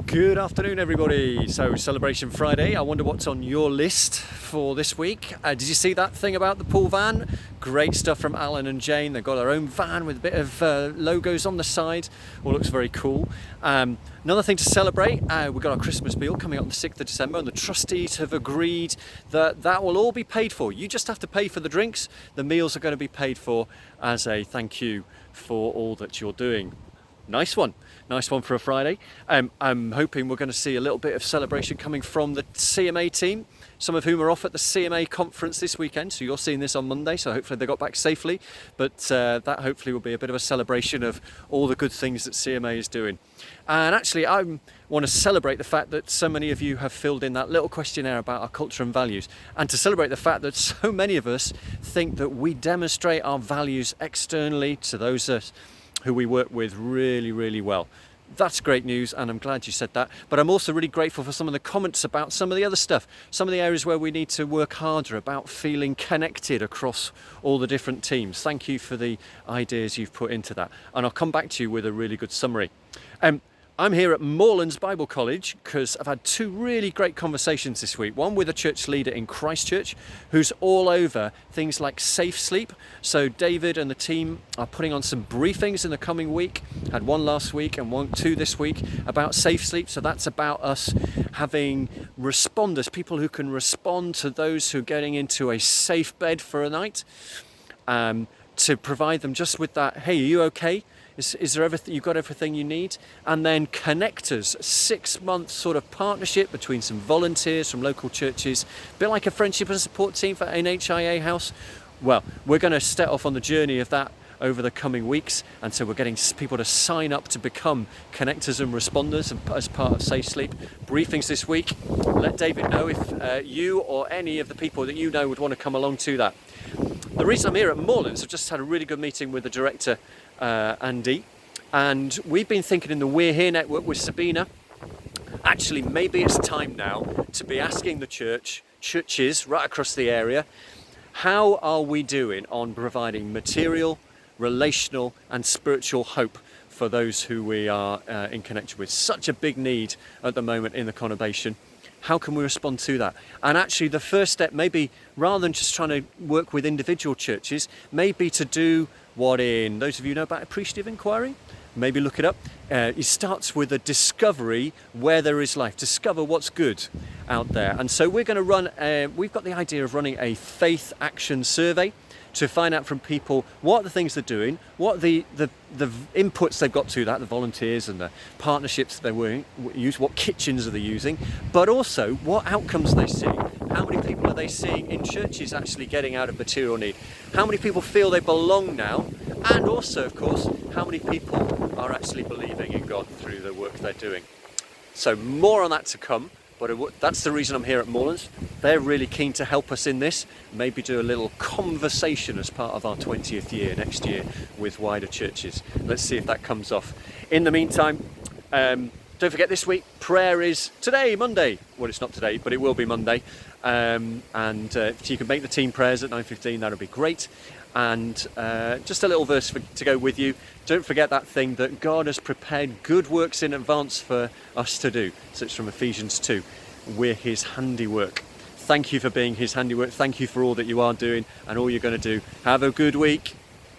Good afternoon, everybody. So, Celebration Friday. I wonder what's on your list for this week. Did you see that thing about the pool van? Great stuff from Alan and Jane. They've got their own van with a bit of logos on the side. All looks very cool. Another thing to celebrate, we've got our Christmas meal coming up on the 6th of December, and the trustees have agreed that that will all be paid for. You just have to pay for the drinks. The meals are going to be paid for as a thank you for all that you're doing. Nice one for a Friday. I'm hoping we're going to see a little bit of celebration coming from the CMA team, some of whom are off at the CMA conference this weekend. So you're seeing this on Monday, so hopefully they got back safely. But that hopefully will be a bit of a celebration of all the good things that CMA is doing. And actually, I want to celebrate the fact that so many of you have filled in that little questionnaire about our culture and values, and to celebrate the fact that so many of us think that we demonstrate our values externally to those who we work with really well. That's great news, and I'm glad you said that. But I'm also really grateful for some of the comments about some of the other stuff, some of the areas where we need to work harder about feeling connected across all the different teams. Thank you for the ideas you've put into that, and I'll come back to you with a really good summary. I'm here at Moorlands Bible College because I've had two really great conversations this week. One with a church leader in Christchurch who's all over things like safe sleep. So David and the team are putting on some briefings in the coming week. Had one last week and two this week about safe sleep. So that's about us having responders, people who can respond to those who are getting into a safe bed for a night, to provide them just with that, hey, are you okay? Is there everything, you've got everything you need? And then Connectors, 6-month sort of partnership between some volunteers from local churches, a bit like a friendship and support team for NHIA House. Well, we're going to set off on the journey of that over the coming weeks, and so we're getting people to sign up to become Connectors and responders as part of Safe Sleep. Briefings this week. Let David know if you or any of the people that you know would want to come along to that. The reason I'm here at Moorlands, I've just had a really good meeting with the director, Andy, and we've been thinking in the We're Here network with Sabina, actually maybe it's time now to be asking the churches right across the area, how are we doing on providing material, relational and spiritual hope for those who we are in connection with? Such a big need at the moment in the conurbation. How can we respond to that? And actually the first step maybe, rather than just trying to work with individual churches, maybe to do what in, those of you know about appreciative inquiry, maybe look it up. It starts with a discovery where there is life, discover what's good out there. And so we're going to run, we've got the idea of running a faith action survey to find out from people what the things they're doing, what the inputs they've got to that, the volunteers and the partnerships that they use, what kitchens are they using, but also what outcomes they see. How many people are they seeing in churches actually getting out of material need? How many people feel they belong now? And also, of course, how many people are actually believing in God through the work they're doing? So more on that to come. But that's the reason I'm here at Moorlands. They're really keen to help us in this. Maybe do a little conversation as part of our 20th year next year with wider churches. Let's see if that comes off. In the meantime, don't forget this week, prayer is today, Monday. Well, it's not today, but it will be Monday. If you can make the team prayers at 9:15, that would be great. And just a little verse to go with you. Don't forget that thing that God has prepared good works in advance for us to do. So it's from Ephesians 2. We're his handiwork. Thank you for being his handiwork. Thank you for all that you are doing and all you're going to do. Have a good week.